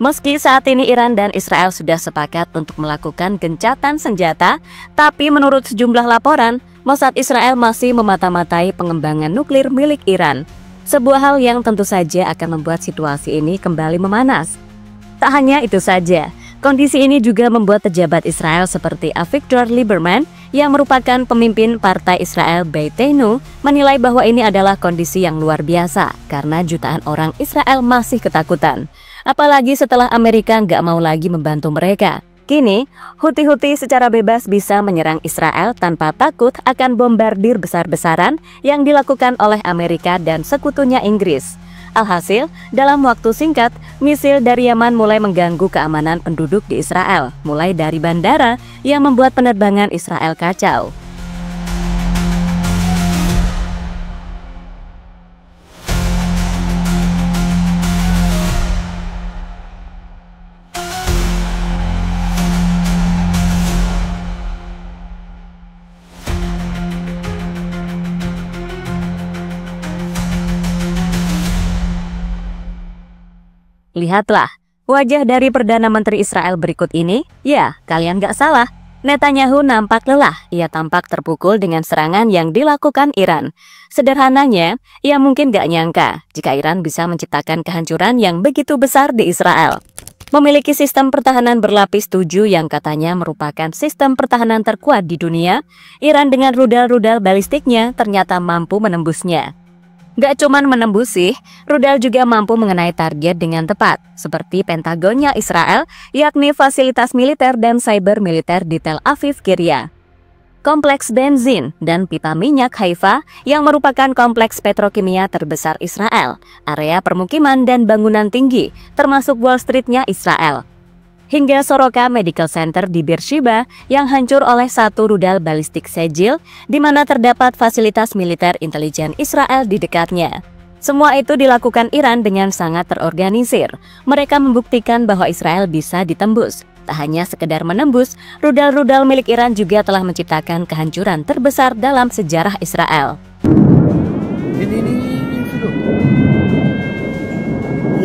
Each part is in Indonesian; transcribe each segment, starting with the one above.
Meski saat ini Iran dan Israel sudah sepakat untuk melakukan gencatan senjata, tapi menurut sejumlah laporan, Mossad Israel masih memata-matai pengembangan nuklir milik Iran. Sebuah hal yang tentu saja akan membuat situasi ini kembali memanas. Tak hanya itu saja, kondisi ini juga membuat pejabat Israel seperti Avigdor Lieberman yang merupakan pemimpin Partai Israel Beiteinu menilai bahwa ini adalah kondisi yang luar biasa karena jutaan orang Israel masih ketakutan. Apalagi setelah Amerika nggak mau lagi membantu mereka. Kini, Houthi secara bebas bisa menyerang Israel tanpa takut akan bombardir besar-besaran yang dilakukan oleh Amerika dan sekutunya Inggris. Alhasil, dalam waktu singkat, misil dari Yaman mulai mengganggu keamanan penduduk di Israel, mulai dari bandara yang membuat penerbangan Israel kacau. Lihatlah, wajah dari Perdana Menteri Israel berikut ini. Ya, kalian gak salah. Netanyahu nampak lelah, ia tampak terpukul dengan serangan yang dilakukan Iran. Sederhananya, ia mungkin gak nyangka jika Iran bisa menciptakan kehancuran yang begitu besar di Israel. Memiliki sistem pertahanan berlapis 7 yang katanya merupakan sistem pertahanan terkuat di dunia, Iran dengan rudal-rudal balistiknya ternyata mampu menembusnya. Gak cuman menembus sih, rudal juga mampu mengenai target dengan tepat, seperti Pentagonnya Israel, yakni fasilitas militer dan cyber militer di Tel Aviv, Kiryat. Kompleks benzin dan pipa minyak Haifa yang merupakan kompleks petrokimia terbesar Israel, area permukiman dan bangunan tinggi, termasuk Wall Street-nya Israel. Hingga Soroka Medical Center di Beersheba yang hancur oleh satu rudal balistik Segil, di mana terdapat fasilitas militer intelijen Israel di dekatnya. Semua itu dilakukan Iran dengan sangat terorganisir. Mereka membuktikan bahwa Israel bisa ditembus. Tak hanya sekedar menembus, rudal-rudal milik Iran juga telah menciptakan kehancuran terbesar dalam sejarah Israel. Ini sudah.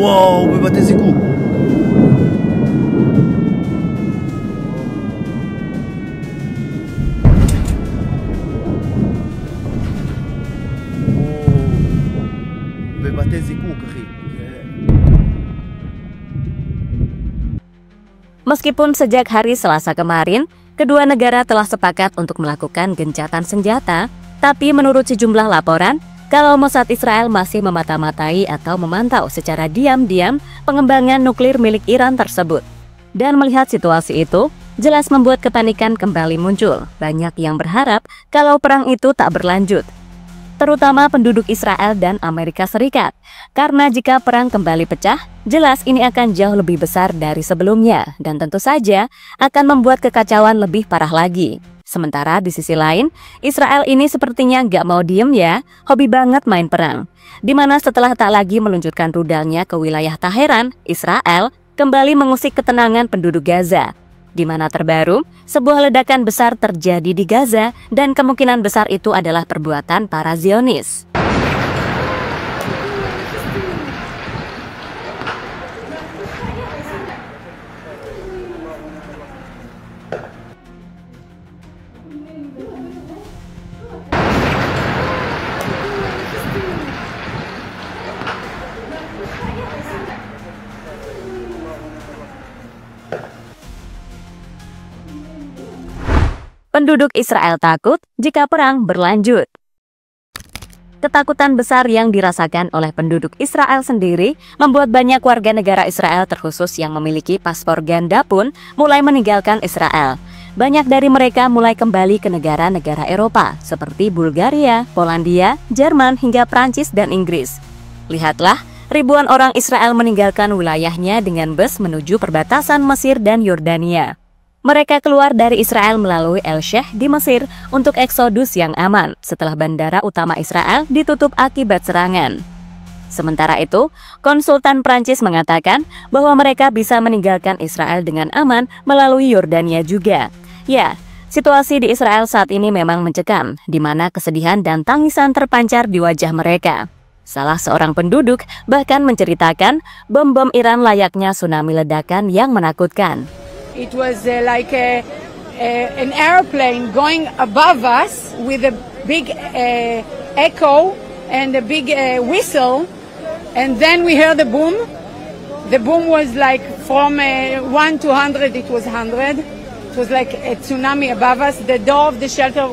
Wow, bebatesiku. Meskipun sejak hari Selasa kemarin, kedua negara telah sepakat untuk melakukan gencatan senjata, tapi menurut sejumlah laporan, kalau Mossad Israel masih memata-matai atau memantau secara diam-diam pengembangan nuklir milik Iran tersebut. Dan melihat situasi itu, jelas membuat kepanikan kembali muncul. Banyak yang berharap kalau perang itu tak berlanjut, terutama penduduk Israel dan Amerika Serikat. Karena jika perang kembali pecah, jelas ini akan jauh lebih besar dari sebelumnya dan tentu saja akan membuat kekacauan lebih parah lagi. Sementara di sisi lain, Israel ini sepertinya nggak mau diem ya, hobi banget main perang. Dimana setelah tak lagi meluncurkan rudalnya ke wilayah Teheran, Israel kembali mengusik ketenangan penduduk Gaza. Di mana terbaru, sebuah ledakan besar terjadi di Gaza dan kemungkinan besar itu adalah perbuatan para Zionis. Penduduk Israel takut jika perang berlanjut. Ketakutan besar yang dirasakan oleh penduduk Israel sendiri membuat banyak warga negara Israel terkhusus yang memiliki paspor ganda pun mulai meninggalkan Israel. Banyak dari mereka mulai kembali ke negara-negara Eropa seperti Bulgaria, Polandia, Jerman hingga Prancis dan Inggris. Lihatlah, ribuan orang Israel meninggalkan wilayahnya dengan bus menuju perbatasan Mesir dan Yordania. Mereka keluar dari Israel melalui El Sheikh di Mesir untuk eksodus yang aman setelah bandara utama Israel ditutup akibat serangan. Sementara itu, konsultan Prancis mengatakan bahwa mereka bisa meninggalkan Israel dengan aman melalui Yordania juga. Ya, situasi di Israel saat ini memang mencekam, di mana kesedihan dan tangisan terpancar di wajah mereka. Salah seorang penduduk bahkan menceritakan bom-bom Iran layaknya tsunami ledakan yang menakutkan. It was like an airplane going above us with a big echo and a big whistle, and then we heard the boom. The boom was like from 1 to 100, it was 100. It was like a tsunami above us. The door of the shelter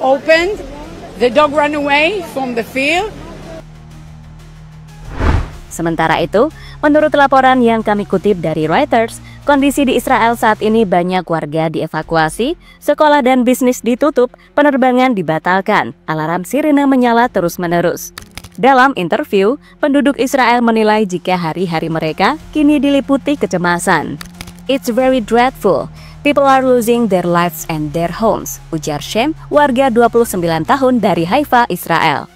opened. The dog ran away from the field. Sementara itu, menurut laporan yang kami kutip dari Reuters, kondisi di Israel saat ini banyak warga dievakuasi, sekolah dan bisnis ditutup, penerbangan dibatalkan, alarm sirine menyala terus-menerus. Dalam interview, penduduk Israel menilai jika hari-hari mereka kini diliputi kecemasan. It's very dreadful. People are losing their lives and their homes, ujar Shem, warga 29 tahun dari Haifa, Israel.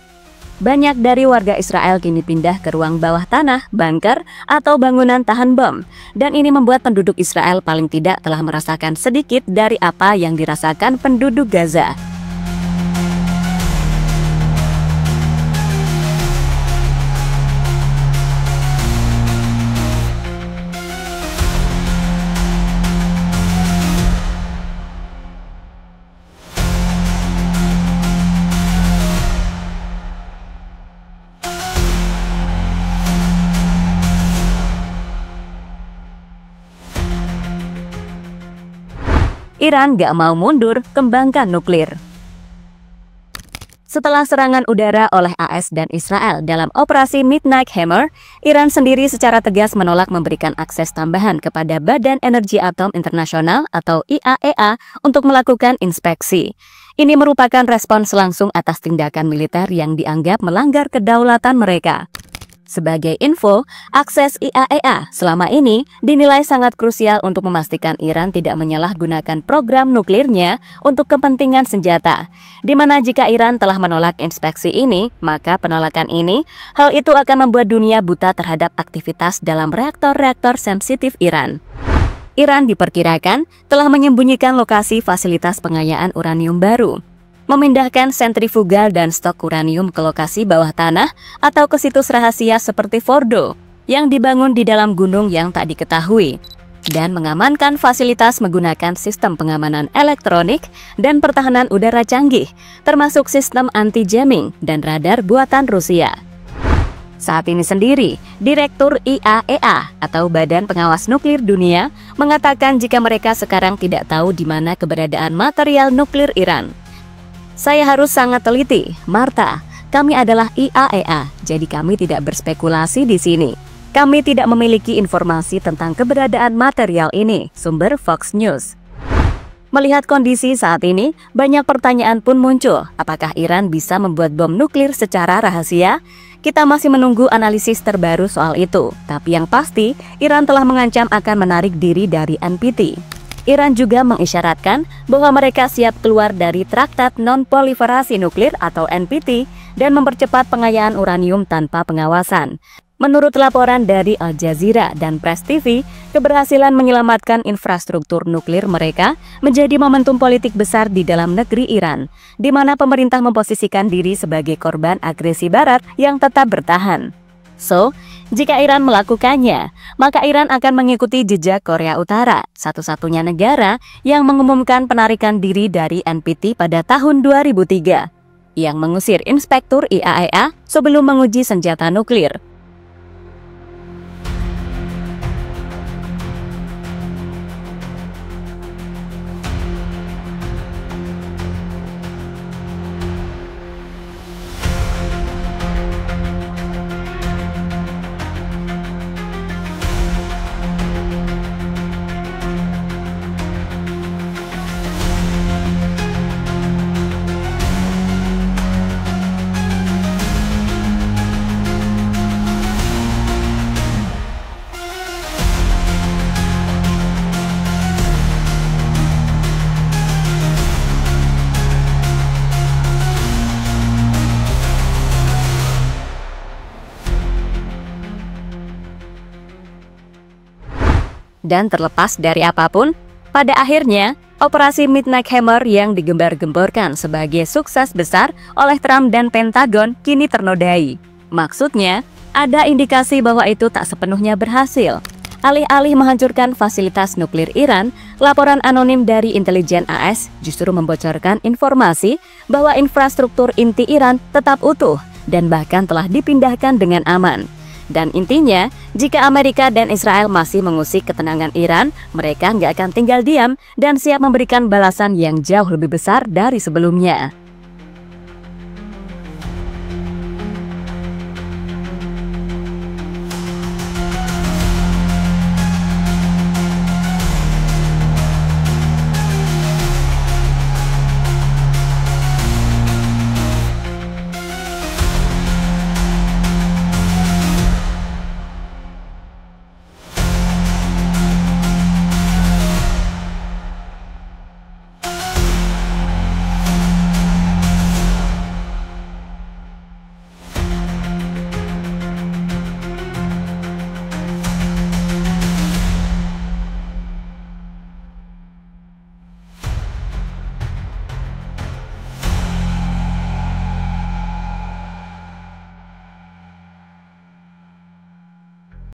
Banyak dari warga Israel kini pindah ke ruang bawah tanah, bunker, atau bangunan tahan bom. Dan ini membuat penduduk Israel paling tidak telah merasakan sedikit dari apa yang dirasakan penduduk Gaza. Iran gak mau mundur, kembangkan nuklir. Setelah serangan udara oleh AS dan Israel dalam operasi Midnight Hammer, Iran sendiri secara tegas menolak memberikan akses tambahan kepada Badan Energi Atom Internasional atau IAEA untuk melakukan inspeksi. Ini merupakan respons langsung atas tindakan militer yang dianggap melanggar kedaulatan mereka. Sebagai info, akses IAEA selama ini dinilai sangat krusial untuk memastikan Iran tidak menyalahgunakan program nuklirnya untuk kepentingan senjata. Di mana jika Iran telah menolak inspeksi ini, maka penolakan ini, hal itu akan membuat dunia buta terhadap aktivitas dalam reaktor-reaktor sensitif Iran. Iran diperkirakan telah menyembunyikan lokasi fasilitas pengayaan uranium baru, memindahkan sentrifugal dan stok uranium ke lokasi bawah tanah atau ke situs rahasia seperti Fordo yang dibangun di dalam gunung yang tak diketahui, dan mengamankan fasilitas menggunakan sistem pengamanan elektronik dan pertahanan udara canggih, termasuk sistem anti-jamming dan radar buatan Rusia. Saat ini sendiri, Direktur IAEA atau Badan Pengawas Nuklir Dunia mengatakan jika mereka sekarang tidak tahu di mana keberadaan material nuklir Iran. Saya harus sangat teliti, Marta. Kami adalah IAEA, jadi kami tidak berspekulasi di sini. Kami tidak memiliki informasi tentang keberadaan material ini, sumber Fox News. Melihat kondisi saat ini, banyak pertanyaan pun muncul. Apakah Iran bisa membuat bom nuklir secara rahasia? Kita masih menunggu analisis terbaru soal itu. Tapi yang pasti, Iran telah mengancam akan menarik diri dari NPT. Iran juga mengisyaratkan bahwa mereka siap keluar dari Traktat Non-Proliferasi Nuklir atau NPT dan mempercepat pengayaan uranium tanpa pengawasan. Menurut laporan dari Al Jazeera dan Press TV, keberhasilan menyelamatkan infrastruktur nuklir mereka menjadi momentum politik besar di dalam negeri Iran, di mana pemerintah memposisikan diri sebagai korban agresi Barat yang tetap bertahan. So, jika Iran melakukannya, maka Iran akan mengikuti jejak Korea Utara, satu-satunya negara yang mengumumkan penarikan diri dari NPT pada tahun 2003, yang mengusir inspektur IAEA sebelum menguji senjata nuklir. Dan terlepas dari apapun, pada akhirnya Operasi Midnight Hammer yang digembar-gemborkan sebagai sukses besar oleh Trump dan Pentagon kini ternodai. Maksudnya, ada indikasi bahwa itu tak sepenuhnya berhasil. Alih-alih menghancurkan fasilitas nuklir Iran, laporan anonim dari intelijen AS justru membocorkan informasi bahwa infrastruktur inti Iran tetap utuh dan bahkan telah dipindahkan dengan aman. Dan intinya, jika Amerika dan Israel masih mengusik ketenangan Iran, mereka nggak akan tinggal diam dan siap memberikan balasan yang jauh lebih besar dari sebelumnya.